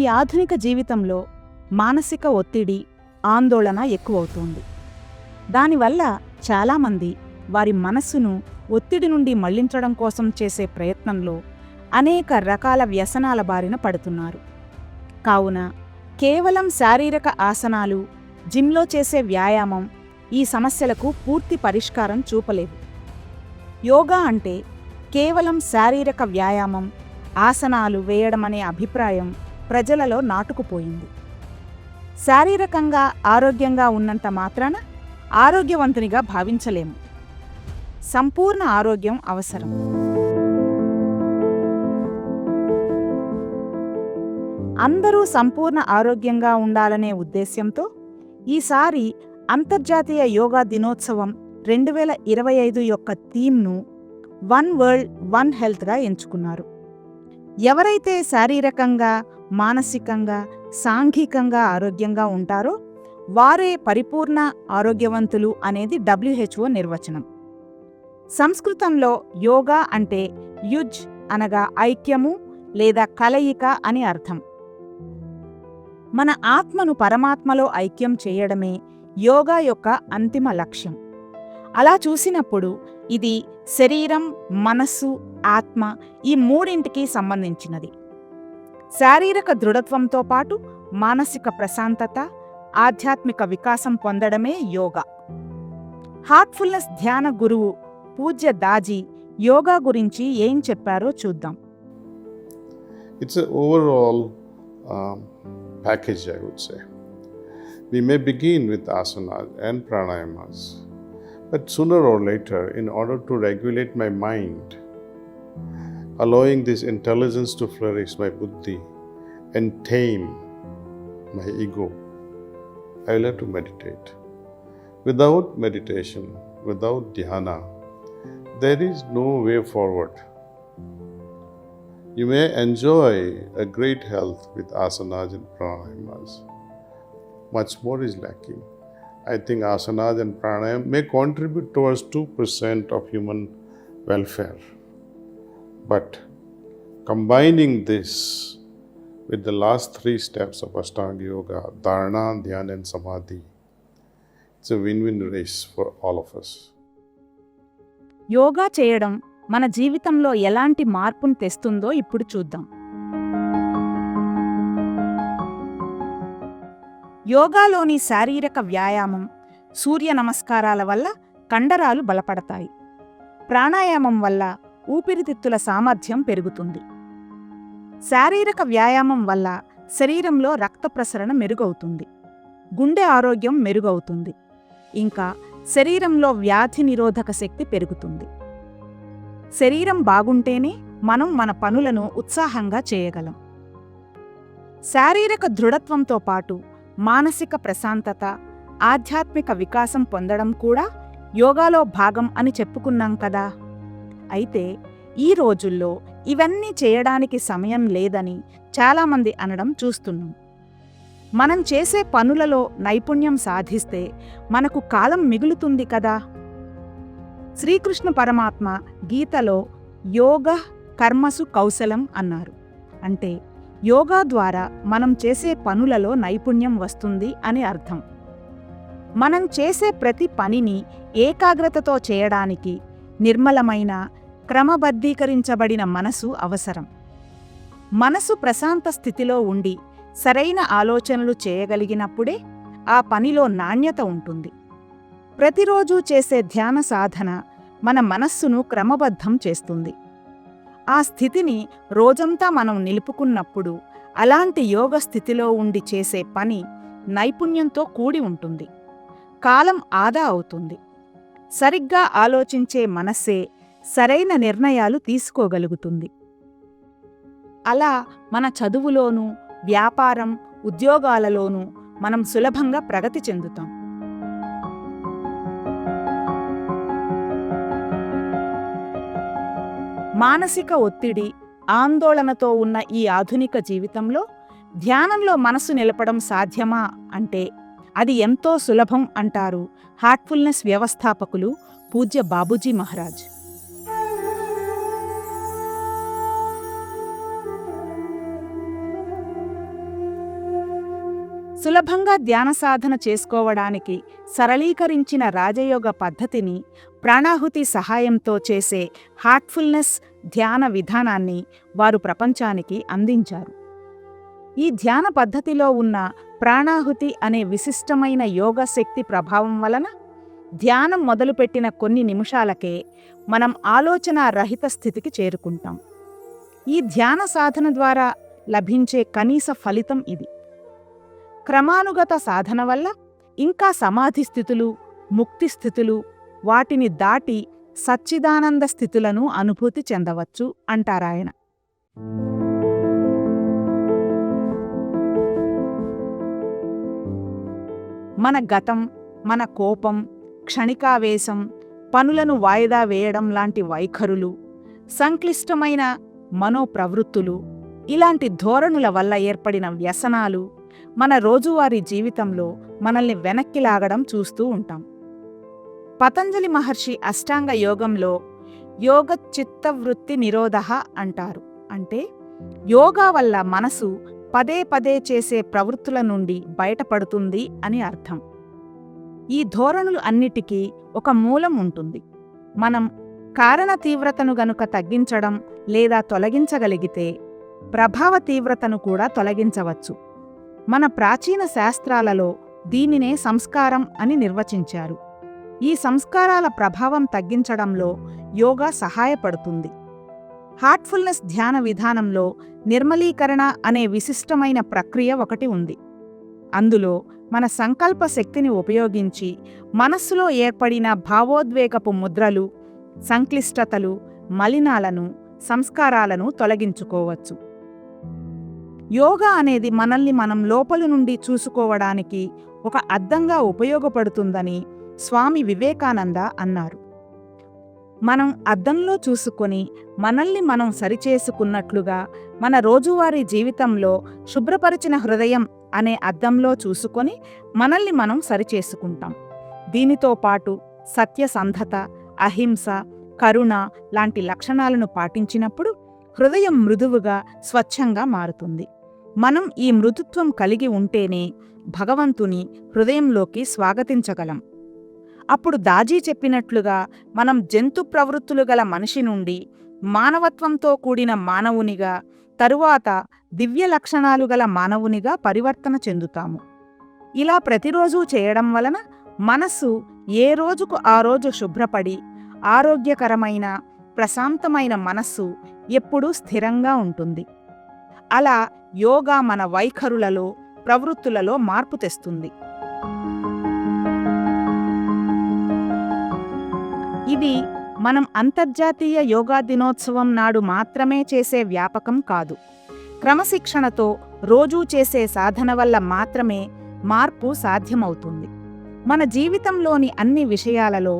ఈ ఆధునిక జీవితంలో మానసిక ఒత్తిడి, ఆందోళన ఎక్కువవుతోంది. దానివల్ల చాలామంది వారి మనస్సును ఒత్తిడి నుండి మళ్లించడం కోసం చేసే ప్రయత్నంలో అనేక రకాల వ్యసనాల బారిన పడుతున్నారు. కావున కేవలం శారీరక ఆసనాలు, జిమ్లో చేసే వ్యాయామం ఈ సమస్యలకు పూర్తి పరిష్కారం చూపలేవు. యోగా అంటే కేవలం శారీరక వ్యాయామం, ఆసనాలు వేయడమనే అభిప్రాయం ప్రజలలో నాటుకుపోయింది. శారీరకంగా ఆరోగ్యంగా ఉన్నంత మాత్రాన ఆరోగ్యవంతునిగా భావించలేము. సంపూర్ణ ఆరోగ్యం అవసరం. అందరూ సంపూర్ణ ఆరోగ్యంగా ఉండాలనే ఉద్దేశ్యంతో ఈసారి అంతర్జాతీయ యోగా దినోత్సవం 2025 యొక్క థీమ్ను వన్ వరల్డ్ వన్ హెల్త్గా ఎంచుకున్నారు. ఎవరైతే శారీరకంగా, మానసికంగా, సాంఘికంగా ఆరోగ్యంగా ఉంటారో వారే పరిపూర్ణ ఆరోగ్యవంతులు అనేది WHO నిర్వచనం. సంస్కృతంలో యోగా అంటే యుజ్ అనగా ఐక్యము లేదా కలయిక అని అర్థం. మన ఆత్మను పరమాత్మలో ఐక్యం చేయడమే యోగా యొక్క అంతిమ లక్ష్యం. అలా చూసినప్పుడు ఇది శరీరం, మనస్సు, ఆత్మ ఈ మూడింటికి సంబంధించినది. శారీరక దృఢత్వంతో పాటు మానసిక ప్రశాంతత, ఆధ్యాత్మిక వికాసం పొందడమే యోగా. హార్ట్ఫుల్నెస్ ధ్యాన గురువు పూజ్య దాజీ యోగా గురించి ఏం చెప్పారో చూద్దాం. It's an overall package, I would say. We may begin with asanas and pranayamas, but sooner or later, in order to regulate my mind, allowing this intelligence to flourish, my buddhi, and tame my ego, I will have to meditate. Without meditation, without dhyana, there is no way forward. You may enjoy a great health with asanas and pranayamas. Much more is lacking. I think asanas and pranayam may contribute towards 2% of human welfare. But combining this with the last 3 steps of Ashtanga Yoga, Dharana, Dhyana and Samadhi, it's a win-win race for all of us. Yoga చేయడం మన జీవితంలో ఎలాంటి మార్పును తెస్తుందో ఇప్పుడు చూద్దాం. యోగాలోని శారీరక వ్యాయామం, సూర్య నమస్కారాల వల్ల కండరాలు బలపడతాయి. ప్రాణాయామం వల్ల ఊపిరితిత్తుల సామర్థ్యం పెరుగుతుంది. శారీరక వ్యాయామం వల్ల శరీరంలో రక్త ప్రసరణ మెరుగవుతుంది, గుండె ఆరోగ్యం మెరుగవుతుంది, ఇంకా శరీరంలో వ్యాధి నిరోధక శక్తి పెరుగుతుంది. శరీరం బాగుంటేనే మనం మన పనులను ఉత్సాహంగా చేయగలం. శారీరక దృఢత్వంతో పాటు మానసిక ప్రశాంతత, ఆధ్యాత్మిక వికాసం పొందడం కూడా యోగాలో భాగం అని చెప్పుకున్నాం కదా. అయితే ఈ రోజుల్లో ఇవన్నీ చేయడానికి సమయం లేదని చాలామంది అనడం చూస్తున్నాం. మనం చేసే పనులలో నైపుణ్యం సాధిస్తే మనకు కాలం మిగులుతుంది కదా. శ్రీకృష్ణ పరమాత్మ గీతలో యోగ కర్మసు కౌశలం అన్నారు. అంటే యోగా ద్వారా మనం చేసే పనులలో నైపుణ్యం వస్తుంది అని అర్థం. మనం చేసే ప్రతి పనిని ఏకాగ్రతతో చేయడానికి నిర్మలమైన, క్రమబద్ధీకరించబడిన మనసు అవసరం. మనసు ప్రశాంత స్థితిలో ఉండి సరైన ఆలోచనలు చేయగలిగినప్పుడే ఆ పనిలో నాణ్యత ఉంటుంది. ప్రతిరోజూ చేసే ధ్యాన సాధన మన మనస్సును క్రమబద్ధం చేస్తుంది. ఆ స్థితిని రోజంతా మనం నిలుపుకున్నప్పుడు అలాంటి యోగ స్థితిలో ఉండి చేసే పని నైపుణ్యంతో కూడి ఉంటుంది. కాలం ఆదా అవుతుంది. సరిగ్గా ఆలోచించే మనస్సే సరైన నిర్ణయాలు తీసుకోగలుగుతుంది. అలా మన చదువులోనూ, వ్యాపారం, ఉద్యోగాలలోనూ మనం సులభంగా ప్రగతి చెందుతాం. మానసిక ఒత్తిడి, ఆందోళనతో ఉన్న ఈ ఆధునిక జీవితంలో ధ్యానంలో మనసు నిలపడం సాధ్యమా అంటే అది ఎంతో సులభం అంటారు హార్ట్ఫుల్నెస్ వ్యవస్థాపకులు పూజ్య బాబూజీ మహారాజ్. సులభంగా ధ్యాన సాధన చేసుకోవడానికి సరళీకరించిన రాజయోగ పద్ధతిని ప్రాణాహుతి సహాయంతో చేసే హార్ట్ఫుల్నెస్ ధ్యాన విధానాన్ని వారు ప్రపంచానికి అందించారు. ఈ ధ్యాన పద్ధతిలో ఉన్న ప్రాణాహుతి అనే విశిష్టమైన యోగ శక్తి ప్రభావం వలన ధ్యానం మొదలుపెట్టిన కొన్ని నిమిషాలకే మనం ఆలోచన రహిత స్థితికి చేరుకుంటాం. ఈ ధ్యాన సాధన ద్వారా లభించే కనీస ఫలితం ఇది. క్రమానుగత సాధన వల్ల ఇంకా సమాధి స్థితులు, ముక్తి స్థితులు, వాటిని దాటి సచ్చిదానంద స్థితులను అనుభూతి చెందవచ్చు అంటారాయన. మన గతం, మన కోపం, క్షణికావేశం, పనులను వాయిదా వేయడం లాంటి వైఖరులు, సంక్లిష్టమైన మనోప్రవృత్తులు, ఇలాంటి ధోరణుల వల్ల ఏర్పడిన వ్యసనాలు మన రోజువారీ జీవితంలో మనల్ని వెనక్కి లాగడం చూస్తూ ఉంటాం. పతంజలి మహర్షి అష్టాంగ యోగంలో యోగ చిత్తవృత్తి నిరోధః అంటారు. అంటే యోగా వల్ల మనసు పదే పదే చేసే ప్రవృత్తుల నుండి బయటపడుతుంది అని అర్థం. ఈ ధోరణులు అన్నిటికీ ఒక మూలం ఉంటుంది. మనం కారణ తీవ్రతను గనుక తగ్గించడం లేదా తొలగించగలిగితే ప్రభావ తీవ్రతను కూడా తొలగించవచ్చు. మన ప్రాచీన శాస్త్రాలలో దీనినే సంస్కారం అని నిర్వచించారు. ఈ సంస్కారాల ప్రభావం తగ్గించడంలో యోగా సహాయపడుతుంది. హార్ట్ఫుల్నెస్ ధ్యాన విధానంలో నిర్మలీకరణ అనే విశిష్టమైన ప్రక్రియ ఒకటి ఉంది. అందులో మన సంకల్ప శక్తిని ఉపయోగించి మనస్సులో ఏర్పడిన భావోద్వేగపు ముద్రలు, సంక్లిష్టతలు, మలినాలను, సంస్కారాలను తొలగించుకోవచ్చు. యోగా అనేది మనల్ని మనం లోపలి నుండి చూసుకోవడానికి ఒక అద్దంగా ఉపయోగపడుతుందని స్వామి వివేకానంద అన్నారు. మనం అద్దంలో చూసుకొని మనల్ని మనం సరిచేసుకున్నట్లుగా మన రోజువారీ జీవితంలో శుభ్రపరిచిన హృదయం అనే అద్దంలో చూసుకొని మనల్ని మనం సరిచేసుకుంటాం. దీనితో పాటు సత్యసంధత, అహింస, కరుణ లాంటి లక్షణాలను పాటించినప్పుడు హృదయం మృదువుగా, స్వచ్ఛంగా మారుతుంది. మనం ఈ మృదుత్వం కలిగి ఉంటేనే భగవంతుని హృదయంలోకి స్వాగతించగలం. అప్పుడు దాజీ చెప్పినట్లుగా మనం జంతు ప్రవృత్తులు గల మనిషి నుండి మానవత్వంతో కూడిన మానవునిగా, తరువాత దివ్య లక్షణాలు గల మానవునిగా పరివర్తన చెందుతాము. ఇలా ప్రతిరోజూ చేయడం వలన మనస్సు ఏ రోజుకు ఆ రోజు శుభ్రపడి ఆరోగ్యకరమైన, ప్రశాంతమైన మనస్సు ఎప్పుడూ స్థిరంగా ఉంటుంది. అలా యోగా మన వైఖరులలో, ప్రవృత్తులలో మార్పు తెస్తుంది. ఇది మనం అంతర్జాతీయ యోగా దినోత్సవం నాడు మాత్రమే చేసే వ్యాపకం కాదు. క్రమశిక్షణతో రోజూ చేసే సాధన వల్ల మాత్రమే మార్పు సాధ్యమవుతుంది. మన జీవితంలోని అన్ని విషయాలలో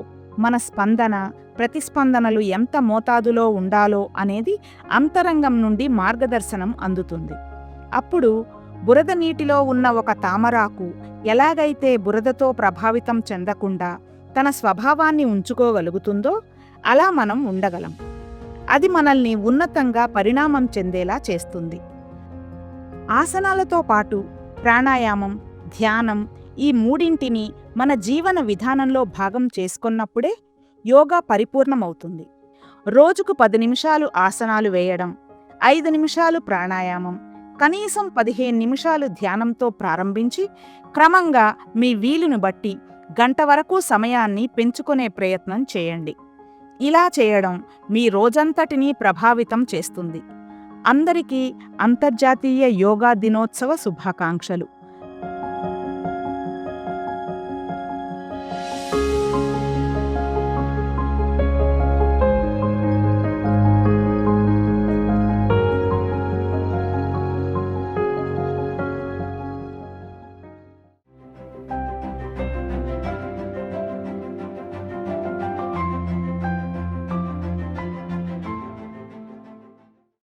మన స్పందన, ప్రతిస్పందనలు ఎంత మోతాదులో ఉండాలో అనేది అంతరంగం నుండి మార్గదర్శనం అందుతుంది. అప్పుడు బురద నీటిలో ఉన్న ఒక తామరాకు ఎలాగైతే బురదతో ప్రభావితం చెందకుండా తన స్వభావాన్ని ఉంచుకోగలుగుతుందో అలా మనం ఉండగలం. అది మనల్ని ఉన్నతంగా పరిణామం చెందేలా చేస్తుంది. ఆసనాలతో పాటు ప్రాణాయామం, ధ్యానం ఈ మూడింటిని మన జీవన విధానంలో భాగం చేసుకున్నప్పుడే యోగా పరిపూర్ణమవుతుంది. రోజుకు 10 నిమిషాలు ఆసనాలు వేయడం, 5 నిమిషాలు ప్రాణాయామం, కనీసం 15 నిమిషాలు ధ్యానంతో ప్రారంభించి క్రమంగా మీ వీలును బట్టి గంట వరకు సమయాన్ని పెంచుకునే ప్రయత్నం చేయండి. ఇలా చేయడం మీ రోజంతటినీ ప్రభావితం చేస్తుంది. అందరికీ అంతర్జాతీయ యోగా దినోత్సవ శుభాకాంక్షలు.